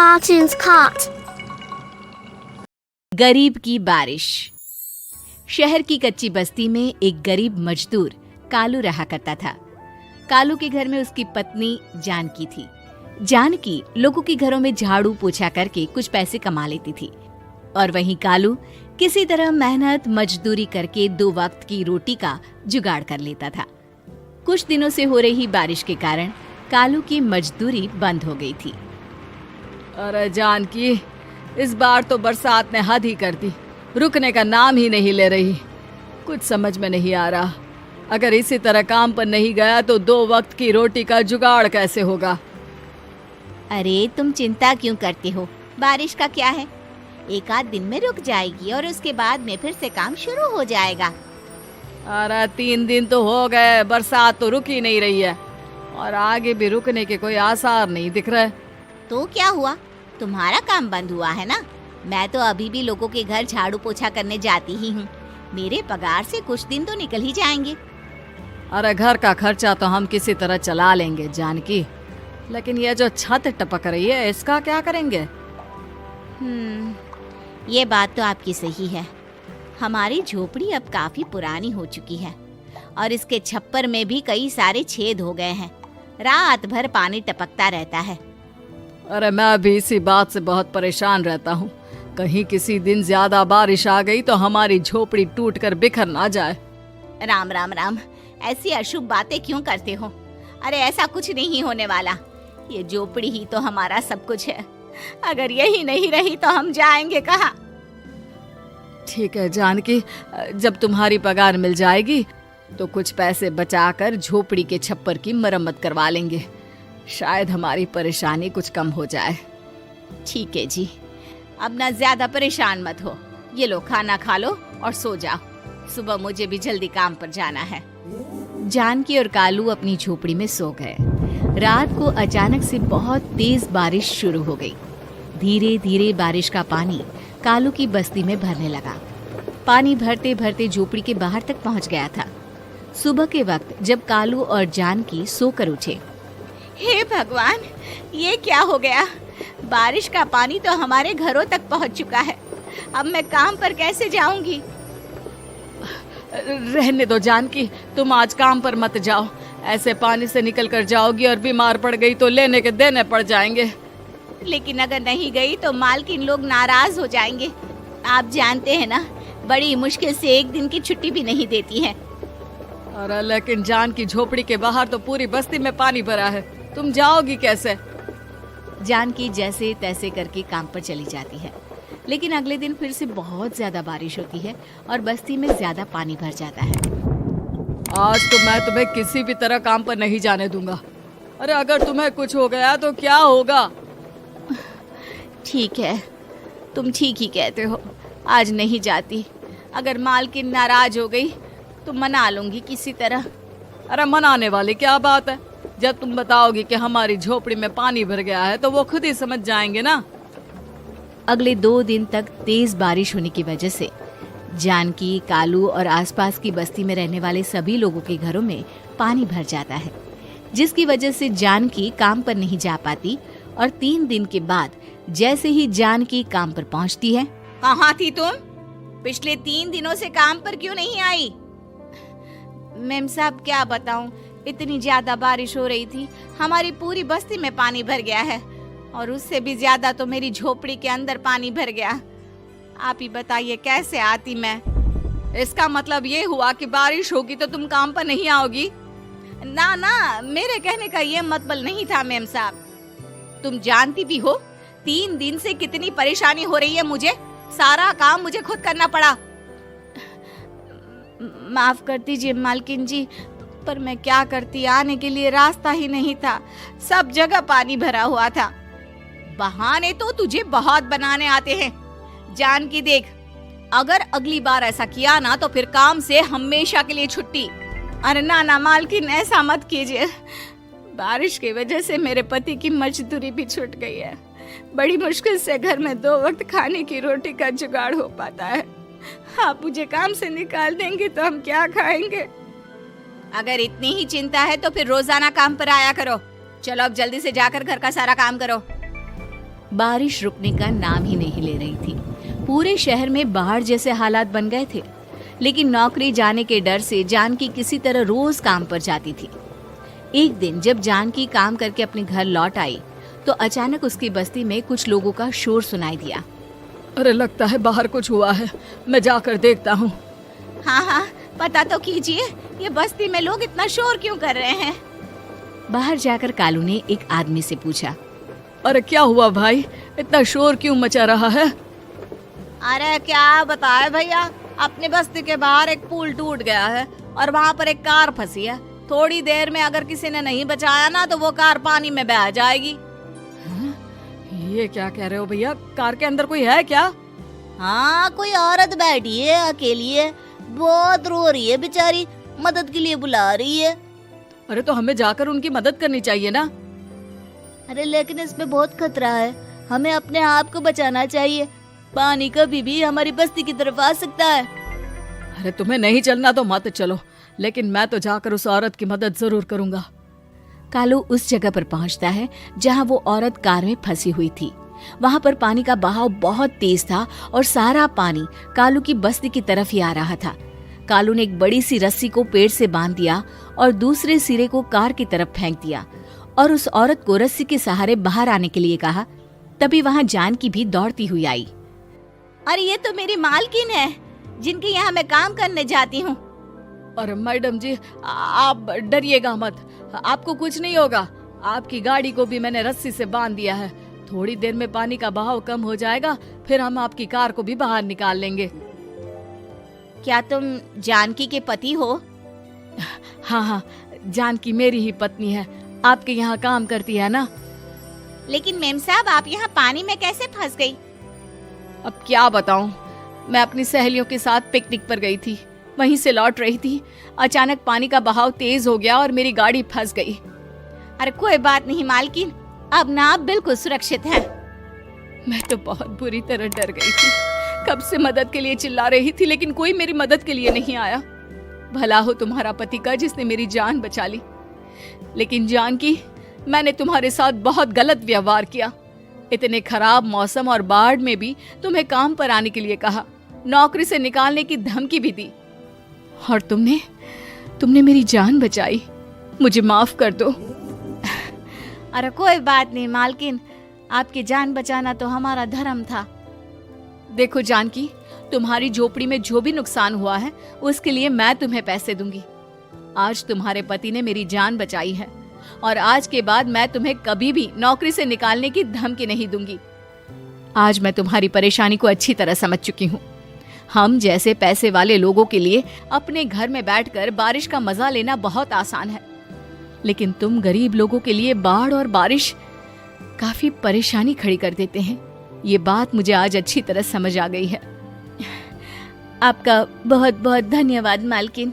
Cartoons Cut. गरीब की बारिश। शहर की कच्ची बस्ती में एक गरीब मजदूर कालू रहा करता था। कालू के घर में उसकी पत्नी जानकी थी। जानकी लोगों के घरों में झाड़ू पोछा करके कुछ पैसे कमा लेती थी और वहीं कालू किसी तरह मेहनत मजदूरी करके 2 वक्त की रोटी का जुगाड़ कर लेता था। कुछ दिनों से हो रही बारिश के कारण कालू की मजदूरी बंद हो गई थी। अरे जानकी, इस बार तो बरसात ने हद ही कर दी, रुकने का नाम ही नहीं ले रही। कुछ समझ में नहीं आ रहा, अगर इसी तरह काम पर नहीं गया तो 2 वक्त की रोटी का जुगाड़ कैसे होगा। अरे तुम चिंता क्यों करते हो, बारिश का क्या है, 1 आध दिन में रुक जाएगी और उसके बाद में फिर से काम शुरू हो जाएगा। अरे 3 दिन तो हो गए, बरसात तो रुक ही नहीं रही है और आगे भी रुकने के कोई आसार नहीं दिख रहे। तो क्या हुआ, तुम्हारा काम बंद हुआ है ना? मैं तो अभी भी लोगों के घर झाड़ू पोछा करने जाती ही हूँ। मेरे पगार से कुछ दिन तो निकल ही जाएंगे। अरे घर का खर्चा तो हम किसी तरह चला लेंगे जानकी, लेकिन ये जो छत टपक रही है इसका क्या करेंगे? ये बात तो आपकी सही है। हमारी झोपड़ी अब काफी पुरानी हो चुकी है और इसके छप्पर में भी कई सारे छेद हो गए हैं। रात भर पानी टपकता रहता है। अरे मैं भी इसी बात से बहुत परेशान रहता हूँ। कहीं किसी दिन ज्यादा बारिश आ गई तो हमारी झोपड़ी टूटकर बिखर ना जाए। राम राम राम, ऐसी अशुभ बातें क्यों करते हो? अरे ऐसा कुछ नहीं होने वाला। ये झोपड़ी ही तो हमारा सब कुछ है। अगर यही नहीं रही तो हम जाएंगे कहाँ? ठीक है जानकी, जब तुम्हारी पगार मिल जाएगी तो कुछ पैसे बचाकर झोपड़ी के छप्पर की मरम्मत करवा लेंगे। शायद हमारी परेशानी कुछ कम हो जाए। ठीक है जी, अब ना ज्यादा परेशान मत हो। ये लो, खाना खा लो और सो जाओ। सुबह मुझे भी जल्दी काम पर जाना है। जानकी और कालू अपनी झोपड़ी में सो गए। रात को अचानक से बहुत तेज बारिश शुरू हो गई। धीरे धीरे बारिश का पानी कालू की बस्ती में भरने लगा। पानी भरते भरते झोपड़ी के बाहर तक पहुंच गया था। सुबह के वक्त जब कालू और जानकी सोकर उठे, हे भगवान, ये क्या हो गया? बारिश का पानी तो हमारे घरों तक पहुंच चुका है। अब मैं काम पर कैसे जाऊंगी? रहने दो जानकी, तुम आज काम पर मत जाओ। ऐसे पानी से निकल कर जाओगी और बीमार पड़ गई तो लेने के देने पड़ जाएंगे। लेकिन अगर नहीं गई तो मालकिन लोग नाराज हो जाएंगे। आप जानते हैं ना, बड़ी मुश्किल से 1 दिन की छुट्टी भी नहीं देती है। अरे लेकिन जानकी, झोपड़ी के बाहर तो पूरी बस्ती में पानी भरा है, तुम जाओगी कैसे? जानकी जैसे तैसे करके काम पर चली जाती है, लेकिन अगले दिन फिर से बहुत ज्यादा बारिश होती है और बस्ती में ज्यादा पानी भर जाता है। आज तो मैं तुम्हें किसी भी तरह काम पर नहीं जाने दूंगा। अरे अगर तुम्हें कुछ हो गया तो क्या होगा? ठीक है, तुम ठीक ही कहते हो, आज नहीं जाती। अगर मालकिन नाराज हो गई तो मना लूंगी किसी तरह। अरे मनाने वाली क्या बात है? जब तुम बताओगी कि हमारी झोपड़ी में पानी भर गया है तो वो खुद ही समझ जाएंगे ना। अगले 2 दिन तक तेज बारिश होने की वजह से जानकी, कालू और आसपास की बस्ती में रहने वाले सभी लोगों के घरों में पानी भर जाता है, जिसकी वजह से जानकी काम पर नहीं जा पाती। और 3 दिन के बाद जैसे ही जानकी काम पर पहुंचती है, कहाँ थी तुम? पिछले 3 दिनों से काम पर क्यों नहीं आई? मैम साहब, क्या बताऊं, इतनी ज्यादा बारिश हो रही थी, हमारी पूरी बस्ती में पानी भर गया है और उससे भी ज्यादा तो मेरी झोपड़ी के अंदर पानी भर गया। आप ही बताइए कैसे आती मैं? इसका मतलब ये हुआ कि बारिश होगी तो तुम काम पर नहीं आओगी? ना ना, मेरे कहने का ये मतलब नहीं था मैम साहब। तुम जानती भी हो 3 दिन से कितनी परेशानी हो रही है मुझे। सारा काम मुझे खुद करना पड़ा। माफ कर दीजिए मालकिन जी, पर मैं क्या करती, आने के लिए रास्ता ही नहीं था, सब जगह पानी भरा हुआ था। बहाने तो तुझे बहुत बनाने आते हैं। जानकी देख, अगर अगली बार ऐसा किया ना तो फिर काम से हमेशा के लिए छुट्टी। अरे ना ना मालकिन, ऐसा मत कीजिए। बारिश की वजह से मेरे पति की मजदूरी भी छूट गई है। बड़ी मुश्किल से घर में 2 वक्त खाने की रोटी का जुगाड़ हो पाता है। आप मुझे काम से निकाल देंगे तो हम क्या खाएंगे? अगर इतनी ही चिंता है तो फिर रोजाना काम पर आया करो। चलो अब जल्दी से जाकर घर का सारा काम करो। बारिश रुकने का नाम ही नहीं ले रही थी। पूरे शहर में बाढ़ जैसे हालात बन गए थे। लेकिन नौकरी जाने के डर से जानकी किसी तरह रोज काम पर जाती थी। एक दिन जब जानकी काम करके अपने घर लौट आई तो अचानक उसकी बस्ती में कुछ लोगों का शोर सुनाई दिया। अरे लगता है बाहर कुछ हुआ है, मैं जाकर देखता हूँ। हाँ हाँ, पता तो कीजिए, ये बस्ती में लोग इतना शोर क्यों कर रहे हैं। बाहर जाकर कालू ने एक आदमी से पूछा, अरे क्या हुआ भाई, इतना शोर क्यों मचा रहा है? अरे क्या बताए भैया, अपने बस्ती के बाहर एक पुल टूट गया है और वहाँ पर एक कार फंसी है। थोड़ी देर में अगर किसी ने नहीं बचाया ना तो वो कार पानी में बह जाएगी। ये क्या कह रहे हो भैया, कार के अंदर कोई है क्या? हाँ, कोई औरत बैठी है, अकेली है, बहुत रो रही है बेचारी, मदद के लिए बुला रही है। अरे तो हमें जाकर उनकी मदद करनी चाहिए ना। अरे लेकिन इसमें बहुत खतरा है, हमें अपने आप को बचाना चाहिए। पानी कभी भी हमारी बस्ती की तरफ आ सकता है। अरे तुम्हें नहीं चलना तो मत चलो, लेकिन मैं तो जाकर उस औरत की मदद जरूर करूंगा। कालू उस जगह पर पहुंचता है जहां वो औरत कार में फंसी हुई थी। वहां पर पानी का बहाव बहुत तेज था और सारा पानी कालू की बस्ती की तरफ ही आ रहा था। कालू ने एक बड़ी सी रस्सी को पेड़ से बांध दिया और दूसरे सिरे को कार की तरफ फेंक दिया और उस औरत को रस्सी के सहारे बाहर आने के लिए कहा। तभी वहां जानकी भी दौड़ती हुई आई। अरे ये तो मेरी मालकिन है, जिनके यहाँ मैं काम करने जाती हूँ। अरे मैडम जी, आप डरिएगा मत, आपको कुछ नहीं होगा। आपकी गाड़ी को भी मैंने रस्सी से बांध दिया है। थोड़ी देर में पानी का बहाव कम हो जाएगा, फिर हम आपकी कार को भी बाहर निकाल लेंगे। क्या तुम जानकी के पति हो? हाँ हाँ, जानकी मेरी ही पत्नी है, आपके यहाँ काम करती है ना। लेकिन मेम साहब, आप यहाँ पानी में कैसे फंस गई? अब क्या बताऊं, मैं अपनी सहेलियों के साथ पिकनिक पर गई थी, वहीं से लौट रही थी। अचानक पानी का बहाव तेज हो गया और मेरी गाड़ी फंस गई। अरे कोई बात नहीं मालकिन, अब ना आप बिल्कुल सुरक्षित हैं। मैं तो बहुत बुरी तरह डर गई थी, कब से मदद के लिए चिल्ला रही थी, लेकिन कोई मेरी मदद के लिए नहीं आया। भला हो तुम्हारा पति का जिसने मेरी जान बचा ली। लेकिन जानकी, मैंने तुम्हारे साथ बहुत गलत व्यवहार किया। इतने खराब मौसम और बाढ़ में भी तुम्हें काम पर आने के लिए कहा, नौकरी से निकालने की धमकी भी दी, और तुमने मेरी जान बचाई। मुझे माफ कर दो। अरे कोई बात नहीं मालकिन, आपकी जान बचाना तो हमारा धर्म था। देखो जानकी, तुम्हारी झोपड़ी में जो भी नुकसान हुआ है उसके लिए मैं तुम्हें पैसे दूंगी। आज तुम्हारे पति ने मेरी जान बचाई है और आज के बाद मैं तुम्हें कभी भी नौकरी से निकालने की धमकी नहीं दूंगी। आज मैं तुम्हारी परेशानी को अच्छी तरह समझ चुकी हूँ। हम जैसे पैसे वाले लोगों के लिए अपने घर में बैठकर बारिश का मजा लेना बहुत आसान है, लेकिन तुम गरीब लोगों के लिए बाढ़ और बारिश काफी परेशानी खड़ी कर देते हैं। ये बात मुझे आज अच्छी तरह समझ आ गई है। आपका बहुत बहुत धन्यवाद मालकिन।